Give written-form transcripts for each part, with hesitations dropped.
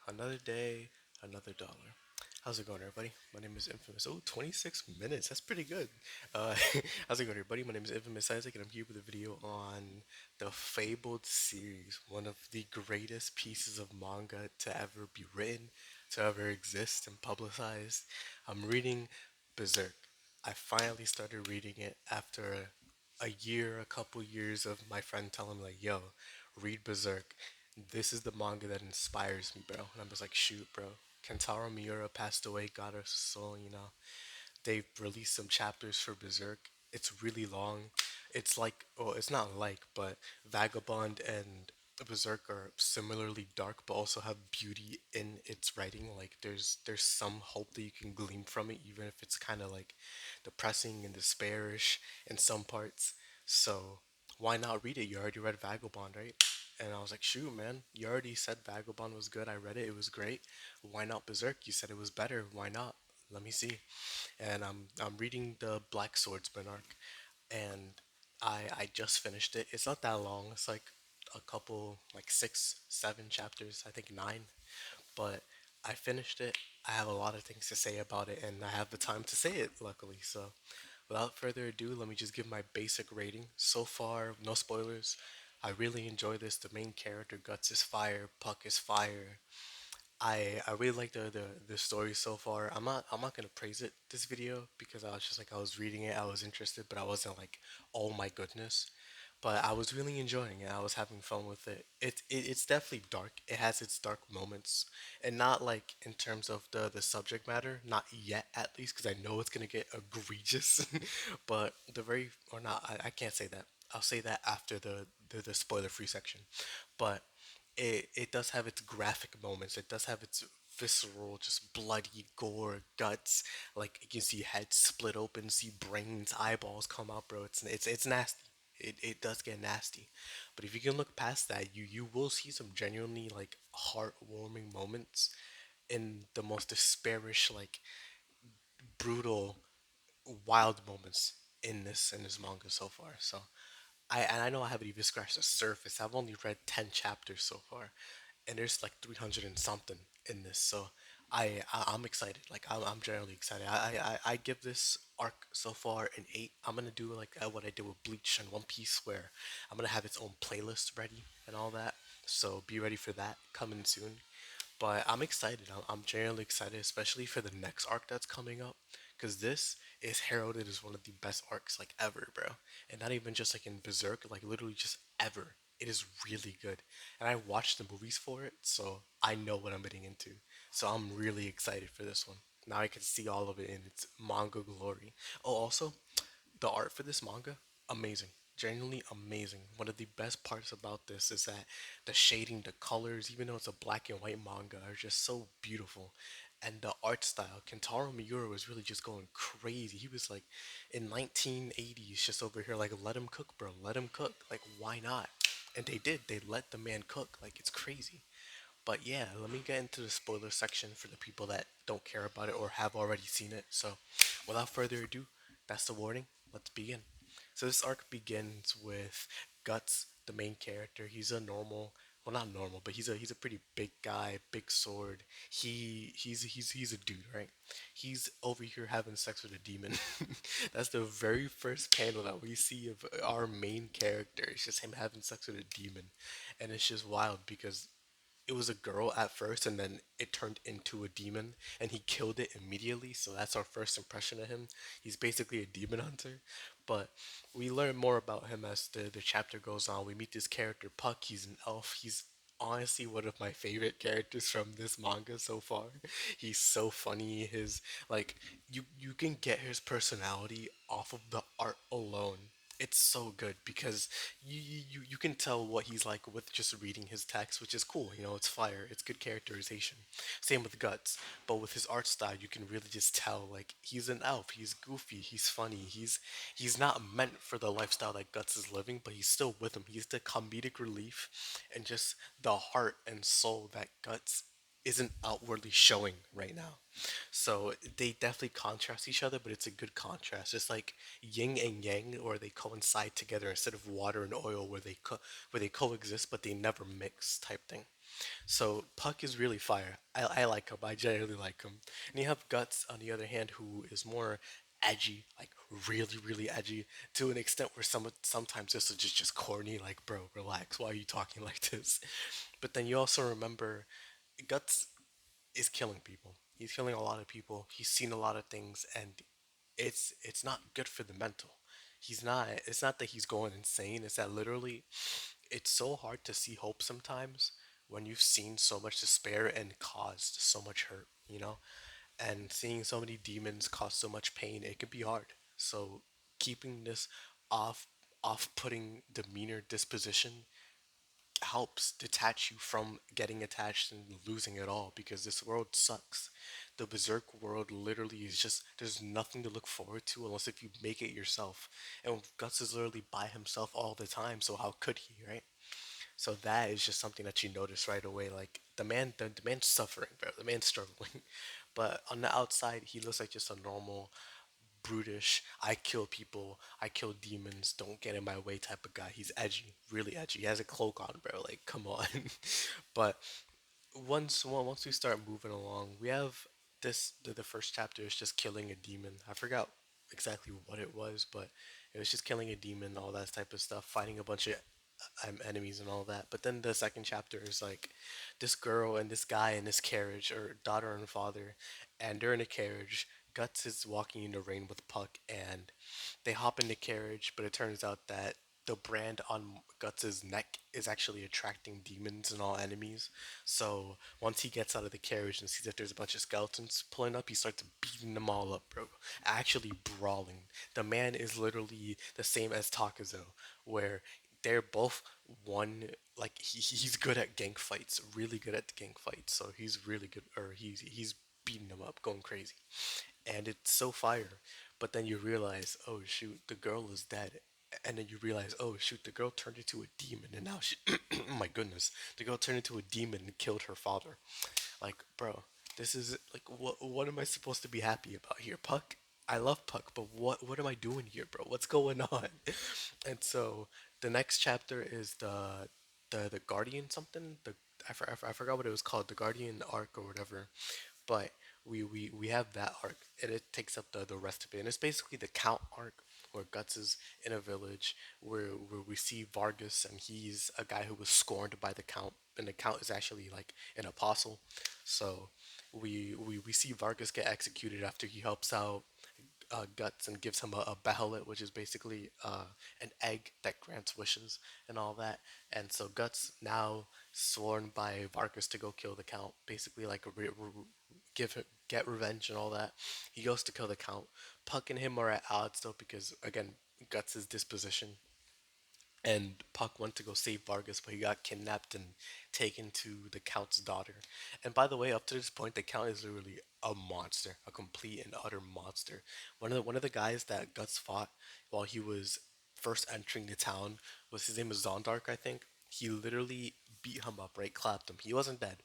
Another day, another dollar. How's it going, everybody? My name is Infamous. Oh, 26 minutes. That's pretty good. Uh, how's it going, everybody? My name is Infamous Isaac, and I'm here with a video on the Fabled series, one of the greatest pieces of manga to ever be written, to ever exist and publicized. I'm reading Berserk. I finally started reading it after a year, a couple years of my friend telling me, like, yo, read Berserk. This is the manga that inspires me, bro. And I'm just like, shoot, bro. Kentaro Miura passed away, got her soul. They've released some chapters for Berserk. It's really long. It's like, well, it's not like, but Vagabond and Berserk are similarly dark, but also have beauty in its writing. Like, there's some hope that you can glean from it, even if it's kind of like depressing and despairish in some parts. So why not read it? You already read Vagabond, right? And I was like, shoot, man, you already said Vagabond was good. I read it. It was great. Why not Berserk? You said it was better. Why not? Let me see. And I'm reading the Black Swordsman arc, and I just finished it. It's not that long. It's like a couple, like six, seven chapters. I think nine, but I finished it. I have a lot of things to say about it, and I have the time to say it, luckily. So, without further ado, let me just give my basic rating. So far, no spoilers. I really enjoy this. The main character, Guts, is fire. Puck is fire. I really like the story so far. I'm not gonna praise it this video because I was just like I was reading it, I was interested, but I wasn't like, oh my goodness. But I was really enjoying it. I was having fun with it. It's definitely dark. It has its dark moments, and not like in terms of the subject matter. Not yet, at least, because I know it's gonna get egregious. But the very or not, I can't say that. I'll say that after the spoiler free section. But it does have its graphic moments. It does have its visceral, just bloody gore, guts. Like you can see heads split open, see brains, eyeballs come out, bro. It's nasty. It does get nasty, but if you can look past that, you will see some genuinely like heartwarming moments in the most despairish, like brutal, wild moments in this manga so far. So I know I haven't even scratched the surface. I've only read 10 chapters so far, and there's like 300 and something in this. So I'm excited. Like I'm generally excited. I give this arc so far an 8. I'm gonna do like what I did with Bleach and One Piece, where I'm gonna have its own playlist ready and all that. So be ready for that coming soon. But I'm excited. I'm genuinely excited, especially for the next arc that's coming up, because this is heralded as one of the best arcs like ever, bro. And not even just like in Berserk, like literally just ever. It is really good, and I watched the movies for it, so I know what I'm getting into. So I'm really excited for this one. Now I can see all of it in its manga glory. Oh, also, the art for this manga, amazing. Genuinely amazing. One of the best parts about this is that the shading, the colors, even though it's a black and white manga, are just so beautiful. And the art style, Kentaro Miura was really just going crazy. He was like, in 1980s, just over here, like, let him cook, bro. Let him cook. Like, why not? And they did. They let the man cook. Like, it's crazy. But yeah, let me get into the spoiler section for the people that don't care about it or have already seen it. So, without further ado, that's the warning. Let's begin. So this arc begins with Guts, the main character. He's a normal, well, not normal, but he's a pretty big guy, big sword. He's a dude, right? He's over here having sex with a demon. That's the very first panel that we see of our main character. It's just him having sex with a demon, and it's just wild because it was a girl at first and then it turned into a demon and he killed it immediately, so that's our first impression of him. He's basically a demon hunter, but we learn more about him as the chapter goes on. We meet this character Puck. He's an elf. He's honestly one of my favorite characters from this manga so far. He's so funny. His like you can get his personality off of the art alone. It's so good because you can tell what he's like with just reading his text, which is cool. It's fire. It's good characterization. Same with Guts, but with his art style, you can really just tell like he's an elf. He's goofy. He's funny. He's not meant for the lifestyle that Guts is living, but he's still with him. He's the comedic relief and just the heart and soul that Guts isn't outwardly showing right now. So they definitely contrast each other, but it's a good contrast. It's like yin and yang, or they coincide together instead of water and oil, where they coexist but they never mix type thing. So Puck is really fire. I like him. I genuinely like him. And you have Guts on the other hand, who is more edgy, like really, really edgy, to an extent where sometimes this is just corny. Like, bro, relax. Why are you talking like this? But then you also remember Guts is killing people. He's killing a lot of people. He's seen a lot of things, and it's not good for the mental. He's not. It's not that he's going insane. It's that literally, it's so hard to see hope sometimes when you've seen so much despair and caused so much hurt. And seeing so many demons cause so much pain, it can be hard. So keeping this off off-putting demeanor disposition helps detach you from getting attached and losing it all, because this world sucks. The Berserk world literally is just, there's nothing to look forward to unless if you make it yourself. And Guts is literally by himself all the time, so how could he, right? So that is just something that you notice right away. Like the man's suffering, bro. The man's struggling. But on the outside, he looks like just a normal, brutish, I kill people, I kill demons, don't get in my way type of guy. He's edgy, really edgy. He has a cloak on, bro. Like, come on. But once we start moving along, we have the first chapter is just killing a demon. I forgot exactly what it was, but it was just killing a demon, all that type of stuff, fighting a bunch of enemies and all that. But then the second chapter is like this girl and this guy in this carriage, or daughter and father, and they're in a carriage. Guts is walking in the rain with Puck, and they hop in the carriage, but it turns out that the brand on Guts's neck is actually attracting demons and all enemies. So once he gets out of the carriage and sees that there's a bunch of skeletons pulling up, he starts beating them all up, bro. Actually brawling. The man is literally the same as Takazo, where they're both one, like he's good at gang fights, really good at the gang fights. So he's really good, or he's beating them up, going crazy, and it's so fire. But then you realize, oh shoot, the girl is dead. And then you realize, oh shoot, the girl turned into a demon, and now she, oh my goodness, the girl turned into a demon and killed her father. Like, bro, this is like, what am I supposed to be happy about here, Puck? I love Puck, but what am I doing here, bro? What's going on? And so the next chapter is the Guardian something. I forgot what it was called, the Guardian arc or whatever. But we have that arc, and it takes up the rest of it. And it's basically the Count arc, where Guts is in a village where we see Vargas, and he's a guy who was scorned by the Count, and the Count is actually like an apostle. So we see Vargas get executed after he helps out Guts and gives him a bahulet, which is basically an egg that grants wishes and all that. And so Guts, now sworn by Vargas to go kill the Count, basically like get revenge and all that. He goes to kill the Count. Puck and him are at odds though, because again, Guts' disposition, and Puck went to go save Vargas, but he got kidnapped and taken to the Count's daughter. And by the way, up to this point, the Count is literally a monster, a complete and utter monster. One of the guys that Guts fought while he was first entering the town was, his name was Zondark, I think. He literally beat him up, right? Clapped him. He wasn't dead,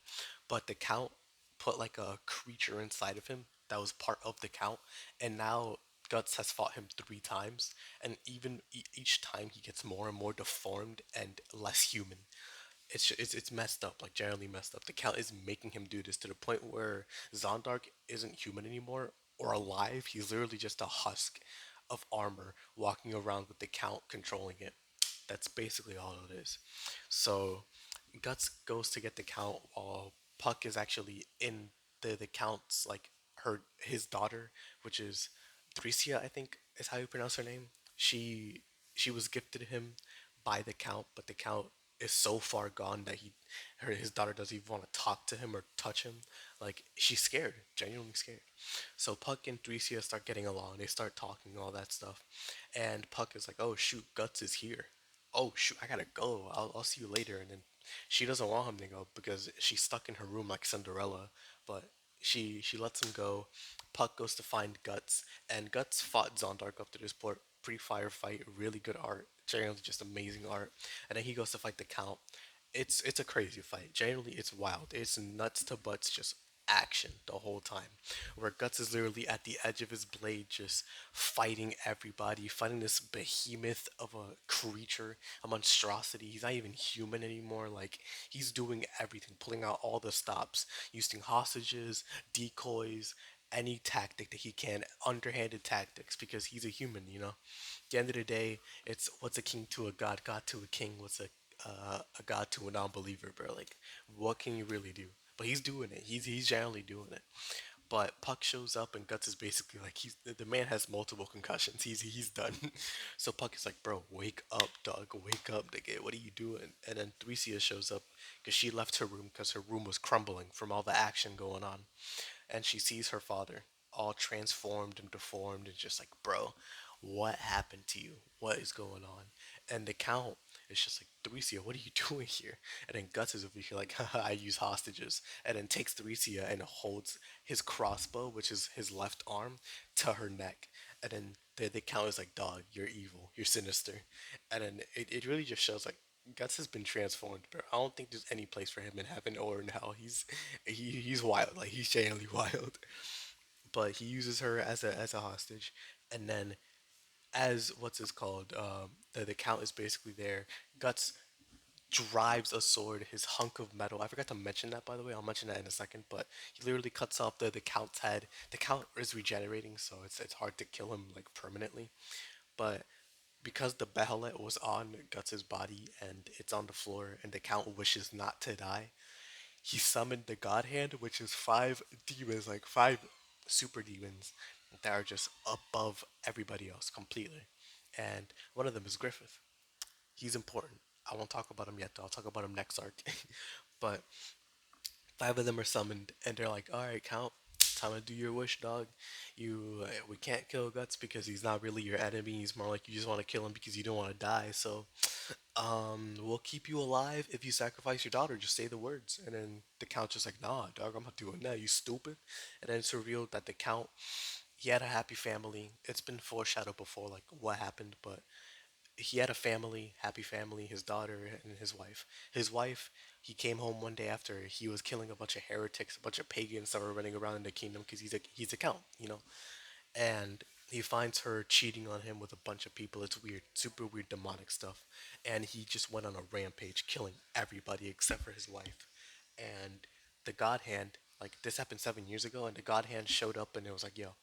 but the Count put like a creature inside of him that was part of the Count, and now Guts has fought him 3 times, and even each time he gets more and more deformed and less human. It's messed up, like generally messed up. The Count is making him do this to the point where Zondark isn't human anymore or alive. He's literally just a husk of armor walking around with the Count controlling it. That's basically all it is. So Guts goes to get the Count while Puck is actually in the Count's, like, his daughter, which is Thresia, I think is how you pronounce her name. She was gifted him by the Count, but the Count is so far gone that his daughter doesn't even want to talk to him or touch him. Like, she's scared, genuinely scared. So Puck and Thresia start getting along. They start talking, all that stuff, and Puck is like, "Oh shoot, Guts is here. Oh shoot, I gotta go. I'll see you later." And then she doesn't want him to go because she's stuck in her room like Cinderella. But she lets him go. Puck goes to find Guts, and Guts fought Zondark up to this point. Pretty fire fight, really good art, generally just amazing art. And then he goes to fight the Count. It's a crazy fight. Generally, it's wild. It's nuts to butts, just action the whole time, where Guts is literally at the edge of his blade, just fighting everybody, fighting this behemoth of a creature, a monstrosity. He's not even human anymore. Like, he's doing everything, pulling out all the stops, using hostages, decoys, any tactic that he can, underhanded tactics, because he's a human, you know? At the end of the day, it's what's a king to a god, god to a king, what's a god to a non-believer, bro. Like, what can you really do? But he's doing it. He's generally doing it. But Puck shows up and Guts is basically like the man has multiple concussions. He's done. So Puck is like, bro, wake up, dog, wake up, nigga. What are you doing? And then Thresia shows up because she left her room because her room was crumbling from all the action going on, and she sees her father all transformed and deformed and just like, bro, what happened to you? What is going on? And the count is just like, Theresia, what are you doing here? And then Guts is over here like, haha, I use hostages. And then takes Theresia and holds his crossbow, which is his left arm, to her neck. And then the count is like, dog, you're evil, you're sinister. And then it really just shows like, Guts has been transformed, bro. I don't think there's any place for him in heaven or in hell. He's wild, like he's genuinely wild. But he uses her as a hostage, and then as what's this called? The count is basically there. Guts drives a sword, his hunk of metal. I forgot to mention that, by the way. I'll mention that in a second. But he literally cuts off the count's head. The count is regenerating, so it's hard to kill him like permanently. But because the behelit was on Guts's body and it's on the floor, and the count wishes not to die, he summoned the God Hand, which is five demons, like five super demons that are just above everybody else completely. And one of them is Griffith. He's important. I won't talk about him yet, though. I'll talk about him next arc. But five of them are summoned, and they're like, "All right, Count, time to do your wish, dog. We can't kill Guts because he's not really your enemy. He's more like you just want to kill him because you don't want to die. So we'll keep you alive if you sacrifice your daughter. Just say the words." And then the count just like, nah, dog, I'm not doing that. You stupid. And then it's revealed that the count, he had a happy family. It's been foreshadowed before, like what happened, but he had a family, happy family, his daughter and his wife. His wife, he came home one day after he was killing a bunch of heretics, a bunch of pagans that were running around in the kingdom because he's a count, you know. And he finds her cheating on him with a bunch of people. It's weird, super weird demonic stuff. And he just went on a rampage, killing everybody except for his wife. And the God Hand, like this happened 7 years ago, and the God Hand showed up and it was like, yo,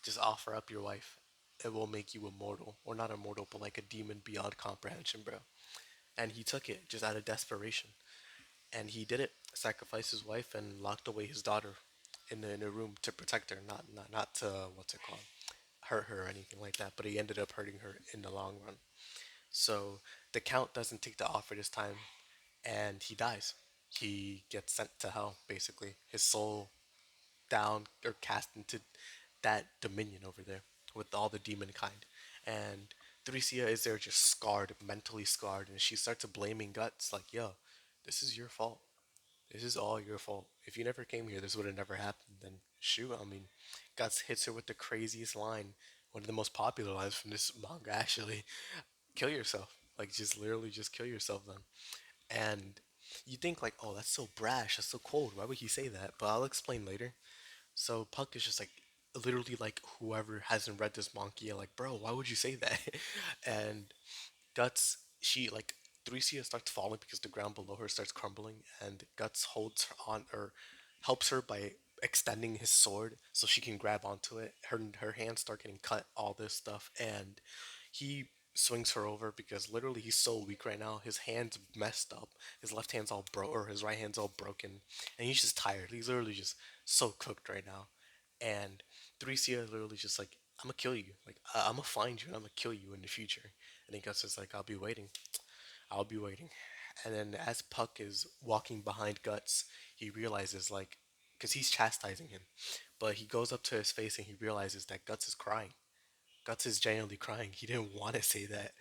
just offer up your wife. It will make you immortal, or not immortal, but like a demon beyond comprehension, bro. And he took it just out of desperation, and he did it. Sacrificed his wife and locked away his daughter in a room to protect her, not to what's it called, hurt her or anything like that. But he ended up hurting her in the long run. So the count doesn't take the offer this time, and he dies. He gets sent to hell, basically. His soul down or cast into that dominion over there with all the demon kind. And Thresia is there just scarred, mentally scarred, and she starts blaming Guts like, yo, this is your fault. This is all your fault. If you never came here, this would have never happened. Then shoot, I mean, Guts hits her with the craziest line, one of the most popular lines from this manga actually. Kill yourself. Like just literally just kill yourself then. And you think like, oh, that's so brash, that's so cold. Why would he say that? But I'll explain later. So Puck is just like literally like whoever hasn't read this manga, like, bro, why would you say that? And Guts, she like Thresia starts falling because the ground below her starts crumbling, and Guts holds her on or helps her by extending his sword so she can grab onto it. Her hands start getting cut, all this stuff, and he swings her over because literally he's so weak right now. His hands messed up. His left hand's all or his right hand's all broken, and he's just tired. He's literally just so cooked right now. And Thresia literally just like, I'm gonna kill you. Like I'm gonna find you and I'm gonna kill you in the future. And he Gus is like, I'll be waiting. I'll be waiting. And then as Puck is walking behind Guts, he realizes like, because he's chastising him, but he goes up to his face and he realizes that Guts is crying. Guts is genuinely crying. He didn't want to say that.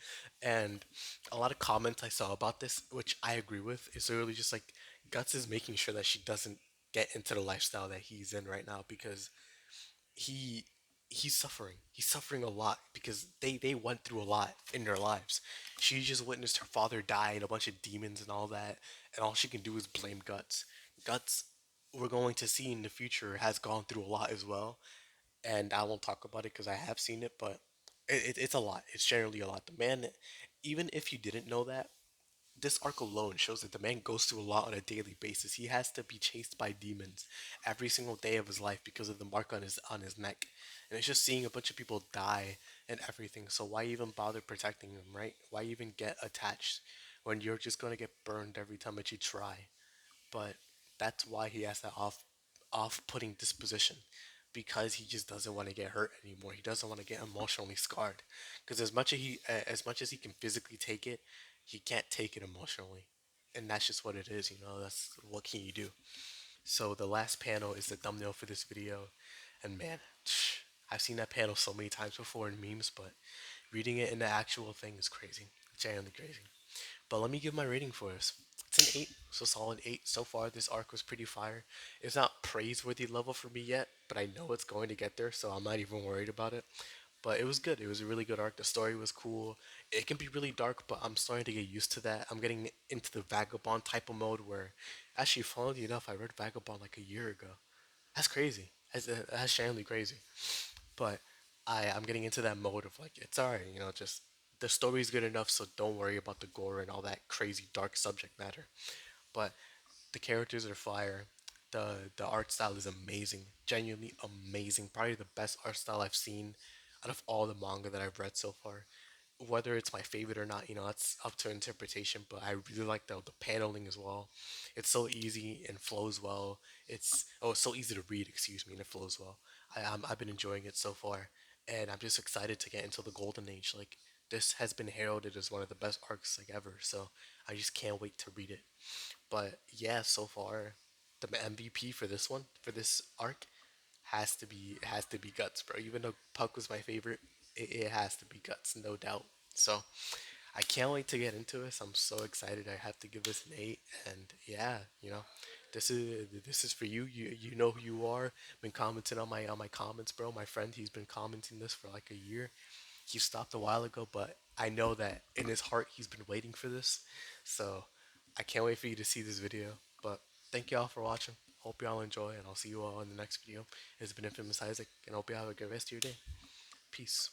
And a lot of comments I saw about this, which I agree with, is literally just like Guts is making sure that she doesn't get into the lifestyle that he's in right now because he he's suffering. He's suffering a lot because they went through a lot in their lives. She just witnessed her father die and a bunch of demons and all that, and all she can do is blame Guts. Guts. we're going to see in the future has gone through a lot as well. And I won't talk about it because I have seen it, but it's a lot. It's generally a lot. The man, even if you didn't know that, this arc alone shows that the man goes through a lot on a daily basis. He has to be chased by demons every single day of his life because of the mark on his neck, and it's just seeing a bunch of people die and everything. So why even bother protecting him, right? Why even get attached when you're just gonna get burned every time that you try? But that's why he has that off-putting disposition, because he just doesn't want to get hurt anymore. He doesn't want to get emotionally scarred, because as much as he can physically take it, he can't take it emotionally, and that's just what it is. That's what can you do. So the last panel is the thumbnail for this video, and man, I've seen that panel so many times before in memes, but reading it in the actual thing is crazy. Genuinely crazy. But let me give my rating for this. It's an 8, so solid 8. So far, this arc was pretty fire. It's not praiseworthy level for me yet, but I know it's going to get there, so I'm not even worried about it. But it was good. It was a really good arc. The story was cool. It can be really dark, but I'm starting to get used to that. I'm getting into the vagabond type of mode where, actually, funnily enough, I read Vagabond like a year ago. That's crazy. That's genuinely crazy. But I'm getting into that mode of like, it's alright, just the story's good enough, so don't worry about the gore and all that crazy dark subject matter. But the characters are fire. The art style is amazing, genuinely amazing. Probably the best art style I've seen out of all the manga that I've read so far. Whether it's my favorite or not, that's up to interpretation. But I really like the paneling as well. It's so easy and flows well. It's so easy to read, excuse me, and it flows well. I've been enjoying it so far, and I'm just excited to get into the golden age. Like, this has been heralded as one of the best arcs like ever, so I just can't wait to read it. But yeah, so far, the MVP for this one, for this arc, has to be Guts, bro. Even though Puck was my favorite, it has to be Guts, no doubt. So I can't wait to get into this. I'm so excited. I have to give this an 8, and yeah, this is for you. You know who you are. Been commenting on my comments, bro. My friend, he's been commenting this for like a year. He stopped a while ago, but I know that in his heart he's been waiting for this. So I can't wait for you to see this video. But thank y'all for watching. Hope y'all enjoy, and I'll see you all in the next video. It's been Infamous Isaac, and I hope you have a good rest of your day. Peace.